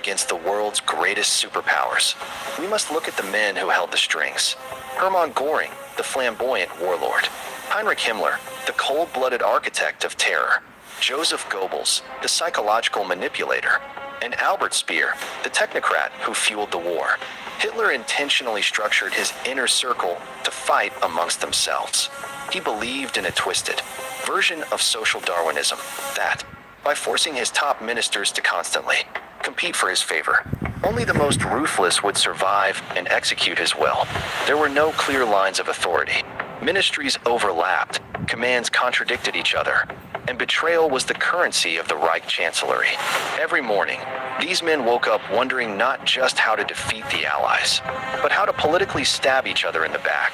against the world's greatest superpowers, we must look at the men who held the strings. Hermann Göring, the flamboyant warlord. Heinrich Himmler, the cold-blooded architect of terror. Joseph Goebbels, the psychological manipulator. And Albert Speer, the technocrat who fueled the war. Hitler intentionally structured his inner circle to fight amongst themselves. He believed in a twisted version of social Darwinism that, by forcing his top ministers to constantly compete for his favor, only the most ruthless would survive and execute his will. There were no clear lines of authority. Ministries overlapped, commands contradicted each other, and betrayal was the currency of the Reich Chancellery. Every morning, these men woke up wondering not just how to defeat the Allies, but how to politically stab each other in the back.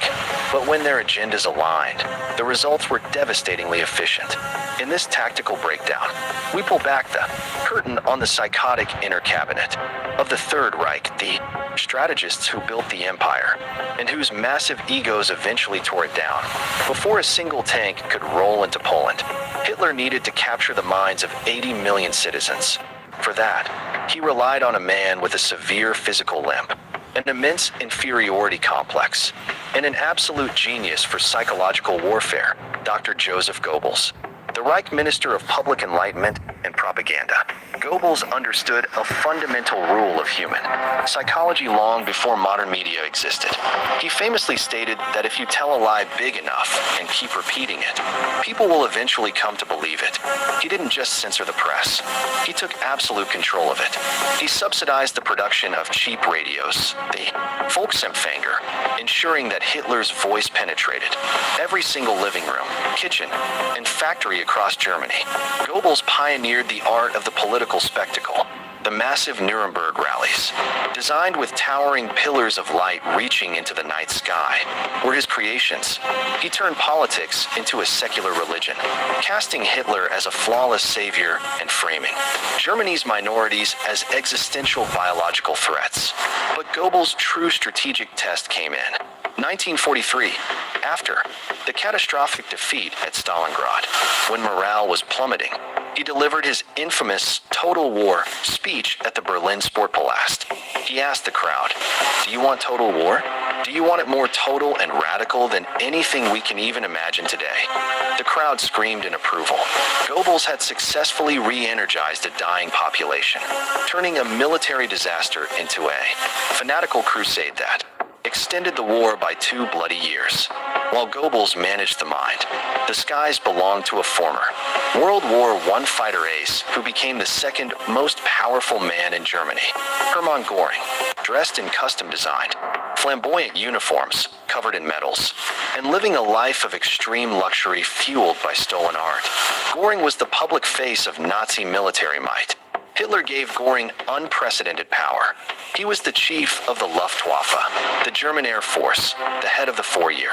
But when their agendas aligned, the results were devastatingly efficient. In this tactical breakdown, we pull back the curtain on the psychotic inner cabinet of the Third Reich, the strategists who built the empire, and whose massive egos eventually tore it down. Before a single tank could roll into Poland, Hitler needed to capture the minds of 80 million citizens. For that, he relied on a man with a severe physical limp, an immense inferiority complex, and an absolute genius for psychological warfare, Dr. Joseph Goebbels, the Reich Minister of Public Enlightenment and Propaganda. Goebbels understood a fundamental rule of human psychology long before modern media existed. He famously stated that if you tell a lie big enough and keep repeating it, people will eventually come to believe it. He didn't just censor the press. He took absolute control of it. He subsidized the production of cheap radios, the Volksempfänger, ensuring that Hitler's voice penetrated every single living room, kitchen, and factory across Germany. Goebbels pioneered the art of the political spectacle, the massive Nuremberg rallies, designed with towering pillars of light reaching into the night sky, were his creations. He turned politics into a secular religion, casting Hitler as a flawless savior and framing Germany's minorities as existential biological threats. But Goebbels' true strategic test came in 1943, after the catastrophic defeat at Stalingrad. When morale was plummeting, he delivered his infamous total war speech at the Berlin Sportpalast. He asked the crowd, "Do you want total war? Do you want it more total and radical than anything we can even imagine today?" The crowd screamed in approval. Goebbels had successfully re-energized a dying population, turning a military disaster into a fanatical crusade that extended the war by 2 bloody years. While Goebbels managed the mind, the skies belonged to a former World War I fighter ace who became the second most powerful man in Germany, Hermann Göring. Dressed in custom-designed, flamboyant uniforms covered in medals, and living a life of extreme luxury fueled by stolen art, Göring was the public face of Nazi military might. Hitler gave Göring unprecedented power. He was the chief of the Luftwaffe, the German Air Force, the head of the 4-year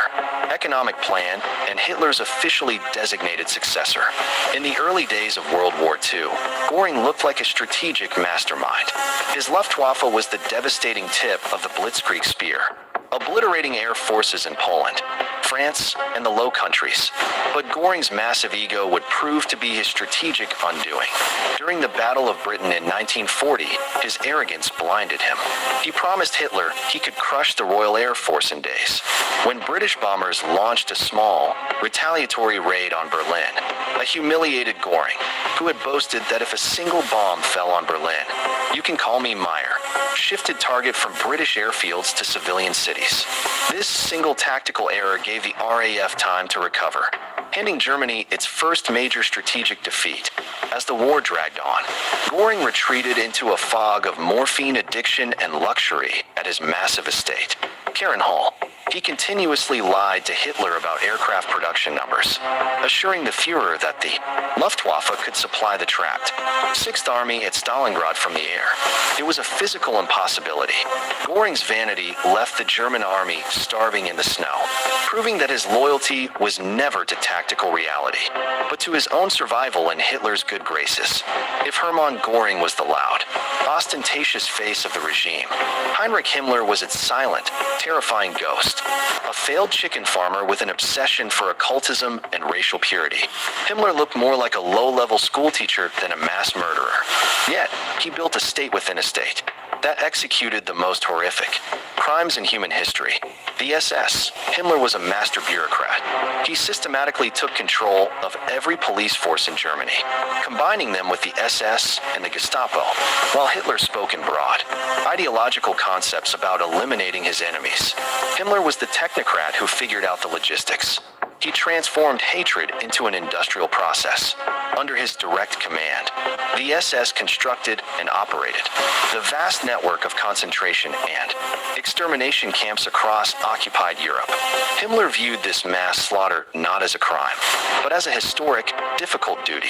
economic plan, and Hitler's officially designated successor. In the early days of World War II, Göring looked like a strategic mastermind. His Luftwaffe was the devastating tip of the Blitzkrieg spear, obliterating air forces in Poland, France, and the Low Countries. But Göring's massive ego would prove to be his strategic undoing. During the Battle of Britain in 1940, his arrogance blinded him. He promised Hitler he could crush the Royal Air Force in days. When British bombers launched a small, retaliatory raid on Berlin, a humiliated Göring, who had boasted that if a single bomb fell on Berlin, "You can call me Meyer," shifted target from British airfields to civilian cities. This single tactical error gave the RAF time to recover, handing Germany its first major strategic defeat. As the war dragged on, Göring retreated into a fog of morphine addiction and luxury at his massive estate, Karen Hall. He continuously lied to Hitler about aircraft production numbers, assuring the Führer that the Luftwaffe could supply the trapped 6th Army at Stalingrad from the air. It was a physical impossibility. Göring's vanity left the German army starving in the snow, proving that his loyalty was never to tactical reality, but to his own survival in Hitler's good graces. If Hermann Göring was the loud, ostentatious face of the regime. Heinrich Himmler was its silent, terrifying ghost, a failed chicken farmer with an obsession for occultism and racial purity. Himmler looked more like a low-level schoolteacher than a mass murderer. Yet, he built a state within a state that executed the most horrific crimes in human history. The SS. Himmler was a master bureaucrat. He systematically took control of every police force in Germany, combining them with the SS and the Gestapo, while Hitler spoke in broad, ideological concepts about eliminating his enemies. Himmler was the technocrat who figured out the logistics. He transformed hatred into an industrial process. Under his direct command, the SS constructed and operated the vast network of concentration and extermination camps across occupied Europe. Himmler viewed this mass slaughter not as a crime, but as a historic, difficult duty.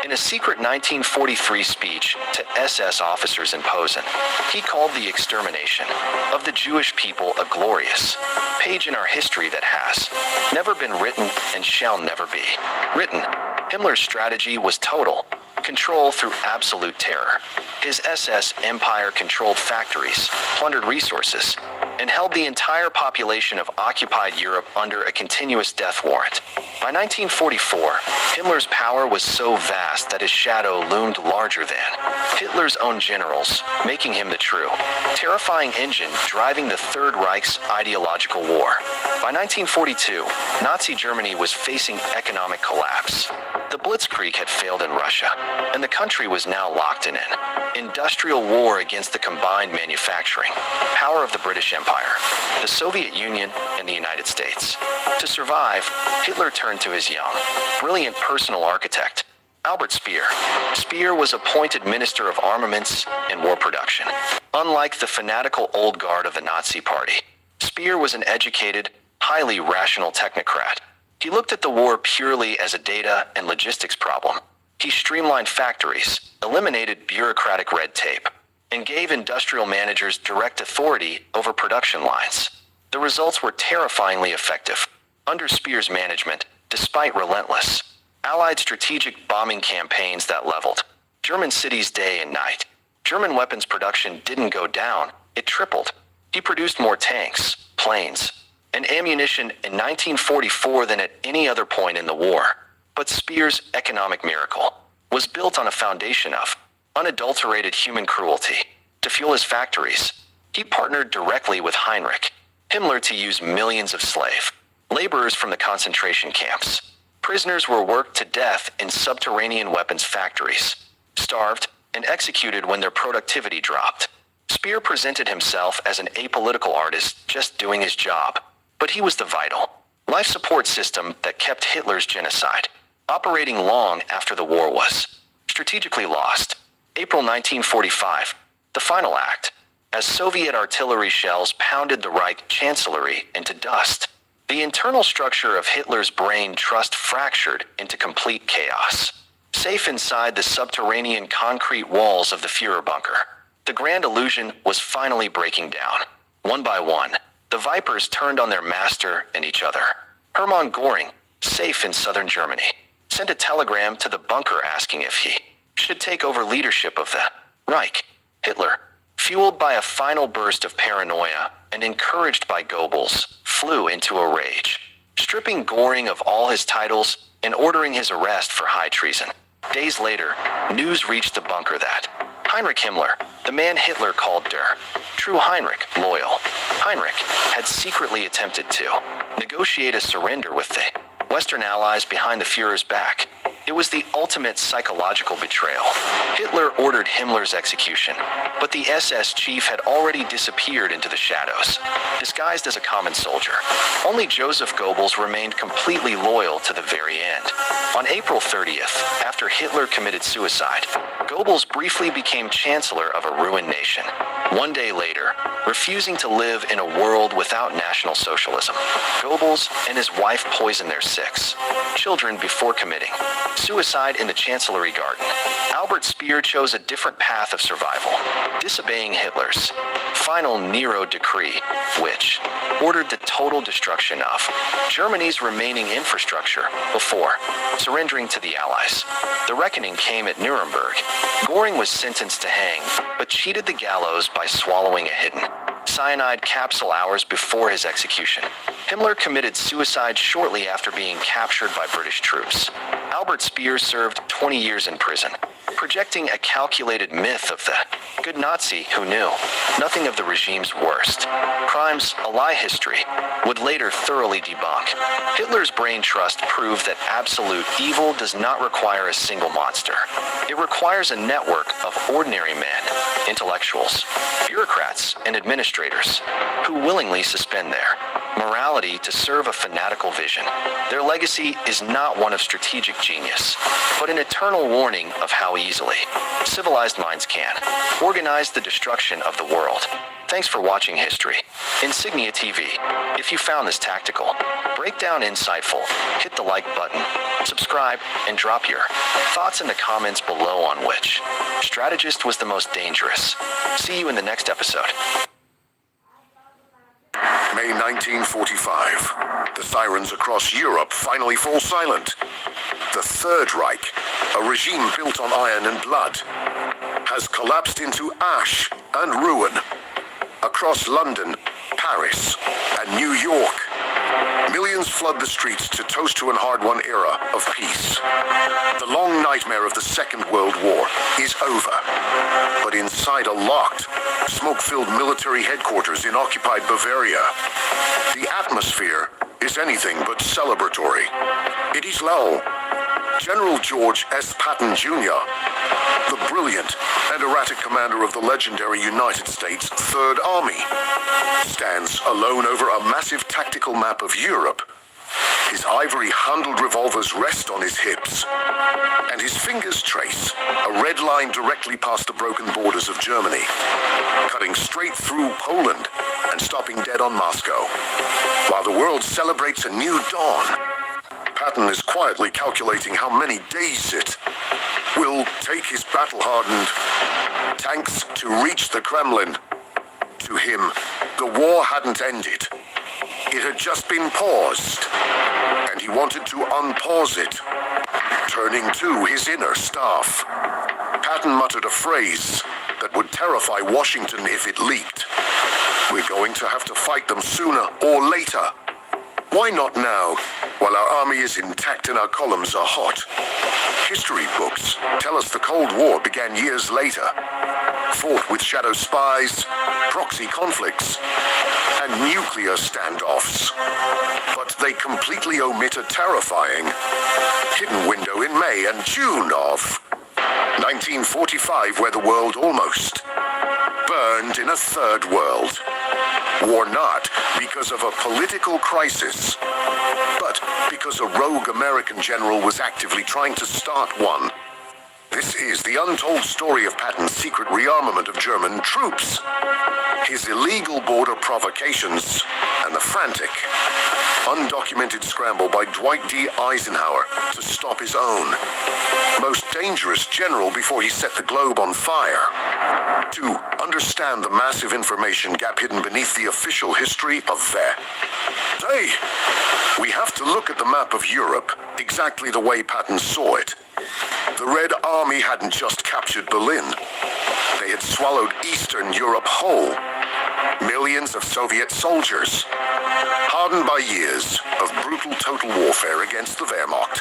In a secret 1943 speech to SS officers in Posen, he called the extermination of the Jewish people a glorious page in our history that has never been written and shall never be written. Himmler's strategy was total control through absolute terror. His SS empire controlled factories, plundered resources, and held the entire population of occupied Europe under a continuous death warrant. By 1944, Himmler's power was so vast that his shadow loomed larger than Hitler's own generals, making him the true, terrifying engine driving the Third Reich's ideological war. By 1942, Nazi Germany was facing economic collapse. The Blitzkrieg had failed in Russia, and the country was now locked in an industrial war against the combined manufacturing power of the British Empire, the Soviet Union, and the United States. To survive, Hitler turned to his young, brilliant personal architect, Albert Speer. Speer was appointed Minister of Armaments and War Production. Unlike the fanatical old guard of the Nazi Party, Speer was an educated, highly rational technocrat. He looked at the war purely as a data and logistics problem. He streamlined factories, eliminated bureaucratic red tape, and gave industrial managers direct authority over production lines. The results were terrifyingly effective. Under Speer's management, despite relentless, Allied strategic bombing campaigns that leveled German cities day and night, German weapons production didn't go down, it tripled. He produced more tanks, planes, and ammunition in 1944 than at any other point in the war. But Speer's economic miracle was built on a foundation of unadulterated human cruelty. To fuel his factories, he partnered directly with Heinrich Himmler to use millions of slave laborers from the concentration camps. Prisoners were worked to death in subterranean weapons factories, starved, and executed when their productivity dropped. Speer presented himself as an apolitical artist just doing his job, but he was the vital, life support system that kept Hitler's genocide operating long after the war was strategically lost. April 1945, the final act, as Soviet artillery shells pounded the Reich Chancellery into dust. The internal structure of Hitler's brain trust fractured into complete chaos. Safe inside the subterranean concrete walls of the Führer bunker, the grand illusion was finally breaking down. One by one, the Vipers turned on their master and each other. Hermann Göring, safe in southern Germany, sent a telegram to the bunker asking if he should take over leadership of the Reich. Hitler, fueled by a final burst of paranoia and encouraged by Goebbels, flew into a rage, stripping Göring of all his titles and ordering his arrest for high treason. Days later, news reached the bunker that Heinrich Himmler, the man Hitler called Der True Heinrich, loyal Heinrich, had secretly attempted to negotiate a surrender with the Western allies behind the Führer's back. It was the ultimate psychological betrayal. Hitler ordered Himmler's execution, but the SS chief had already disappeared into the shadows, disguised as a common soldier. Only Joseph Goebbels remained completely loyal to the very end. On April 30th, after Hitler committed suicide, Goebbels briefly became chancellor of a ruined nation. One day later, refusing to live in a world without National Socialism, Goebbels and his wife poisoned their 6 children before committing Suicide in the Chancellery Garden. Albert Speer chose a different path of survival, disobeying Hitler's final Nero decree, which ordered the total destruction of Germany's remaining infrastructure before surrendering to the Allies. The reckoning came at Nuremberg. Göring was sentenced to hang, but cheated the gallows by swallowing a hidden cyanide capsule hours before his execution. Himmler committed suicide shortly after being captured by British troops. Albert Speer served 20 years in prison, projecting a calculated myth of the good Nazi who knew nothing of the regime's worst crimes, a lie history would later thoroughly debunk. Hitler's brain trust proved that absolute evil does not require a single monster. It requires a network of ordinary men, intellectuals, bureaucrats, and administrators who willingly suspend their morality to serve a fanatical vision. Their legacy is not one of strategic genius, but an eternal warning of how easily civilized minds can organize the destruction of the world. Thanks for watching History Insignia TV. If you found this tactical, breakdown insightful, hit the like button, subscribe, and drop your thoughts in the comments below on which strategist was the most dangerous. See you in the next episode. May 1945. The sirens across Europe finally fall silent. The Third Reich, a regime built on iron and blood, has collapsed into ash and ruin. Across London, Paris, and New York, millions flood the streets to toast to an hard-won era of peace. The long nightmare of the Second World War is over. But inside a locked, smoke-filled military headquarters in occupied Bavaria, the atmosphere is anything but celebratory. It is low. General George S. Patton Jr., the brilliant and erratic commander of the legendary United States Third Army, stands alone over a massive tactical map of Europe. His ivory-handled revolvers rest on his hips, and his fingers trace a red line directly past the broken borders of Germany, cutting straight through Poland and stopping dead on Moscow. While the world celebrates a new dawn, Patton is quietly calculating how many days it will take his battle-hardened tanks to reach the Kremlin. To him, the war hadn't ended. It had just been paused, and he wanted to unpause it. Turning to his inner staff, Patton muttered a phrase that would terrify Washington if it leaked. We're going to have to fight them sooner or later. Why not now, while our army is intact and our columns are hot? History books tell us the Cold War began years later, fought with shadow spies, proxy conflicts, and nuclear standoffs. But they completely omit a terrifying hidden window in May and June of 1945, where the world almost burned in a third world. War not because of a political crisis, but because a rogue American general was actively trying to start one. This is the untold story of Patton's secret rearmament of German troops, his illegal border provocations, and the frantic, undocumented scramble by Dwight D. Eisenhower to stop his own most dangerous general before he set the globe on fire. To understand the massive information gap hidden beneath the official history of their day, we have to look at the map of Europe exactly the way Patton saw it. The Red Army hadn't just captured Berlin. They had swallowed Eastern Europe whole. Millions of Soviet soldiers, hardened by years of brutal total warfare against the Wehrmacht,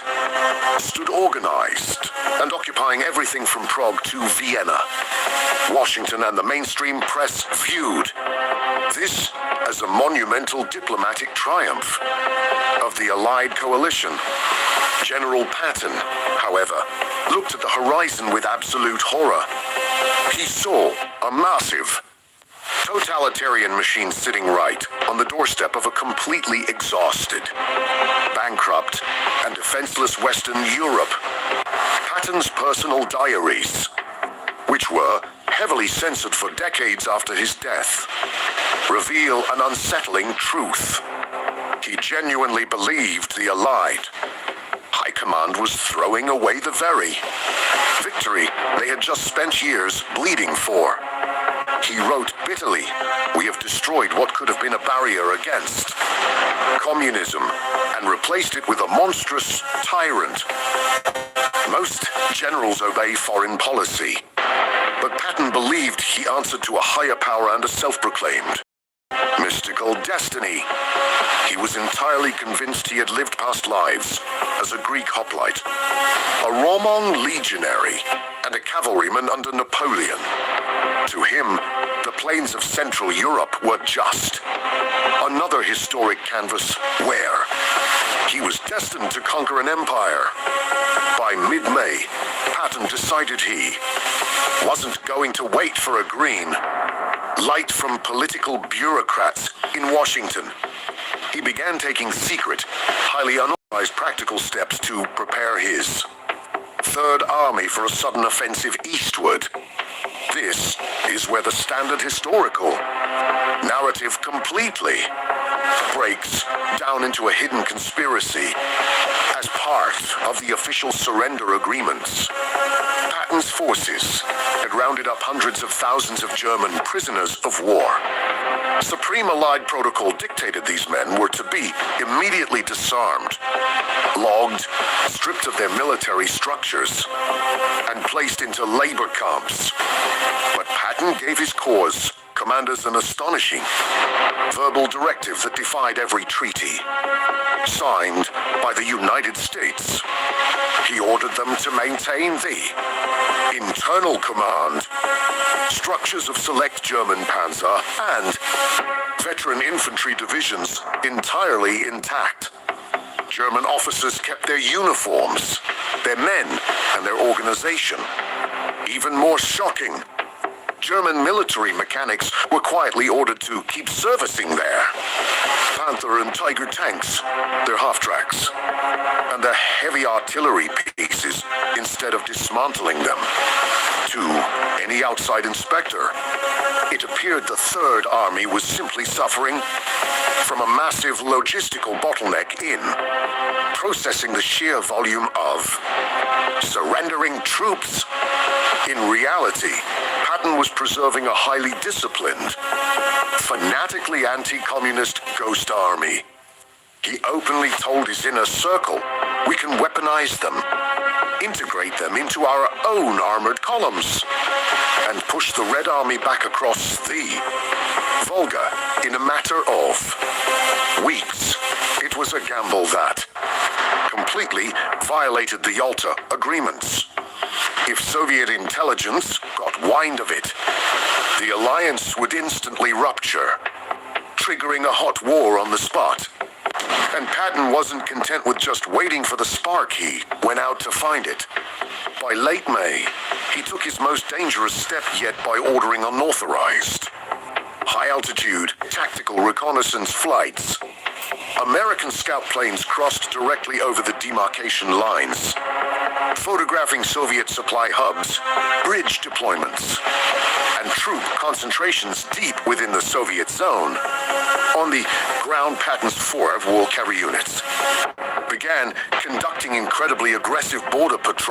stood organized and occupying everything from Prague to Vienna. Washington and the mainstream press viewed this as a monumental diplomatic triumph of the Allied coalition. General Patton, however, looked at the horizon with absolute horror. He saw a massive, totalitarian machine sitting right on the doorstep of a completely exhausted, bankrupt, and defenseless Western Europe. Patton's personal diaries, which were heavily censored for decades after his death, reveal an unsettling truth. He genuinely believed the Allied high command was throwing away the very victory they had just spent years bleeding for. He wrote bitterly, "We have destroyed what could have been a barrier against communism and replaced it with a monstrous tyrant." Most generals obey foreign policy, but Patton believed he answered to a higher power and a self-proclaimed mystical destiny. He was entirely convinced he had lived past lives as a Greek hoplite, a Roman legionary, and a cavalryman under Napoleon. To him, the plains of Central Europe were just another historic canvas where he was destined to conquer an empire. By mid-May, Patton decided he wasn't going to wait for a green light from political bureaucrats in Washington. He began taking secret, highly unauthorized practical steps to prepare his Third Army for a sudden offensive eastward. This is where the standard historical narrative completely breaks down into a hidden conspiracy. As part of the official surrender agreements, Patton's forces had rounded up hundreds of thousands of German prisoners of war. Supreme Allied protocol dictated these men were to be immediately disarmed, logged, stripped of their military structures, and placed into labor camps. But Patton gave his corps commanders an astonishing verbal directive that defied every treaty signed by the United States. He ordered them to maintain the internal command structures of select German panzer and veteran infantry divisions entirely intact. German officers kept their uniforms, their men, and their organization. Even more shocking, German military mechanics were quietly ordered to keep servicing their Panther and Tiger tanks, their half-tracks, and their heavy artillery pieces instead of dismantling them. To any outside inspector, it appeared the Third Army was simply suffering from a massive logistical bottleneck in processing the sheer volume of surrendering troops. In reality, Patton was preserving a highly disciplined, fanatically anti-communist ghost army. He openly told his inner circle, "We can weaponize them, integrate them into our own armored columns, and push the Red Army back across the Volga in a matter of weeks." It was a gamble that completely violated the Yalta agreements. If Soviet intelligence got wind of it, the alliance would instantly rupture, triggering a hot war on the spot. And Patton wasn't content with just waiting for the spark. He went out to find it. By late May, he took his most dangerous step yet by ordering unauthorized high-altitude tactical reconnaissance flights. American scout planes crossed directly over the demarcation lines, photographing Soviet supply hubs, bridge deployments, and troop concentrations deep within the Soviet zone. On the ground, Patton's 4 war carry units began conducting incredibly aggressive border patrols.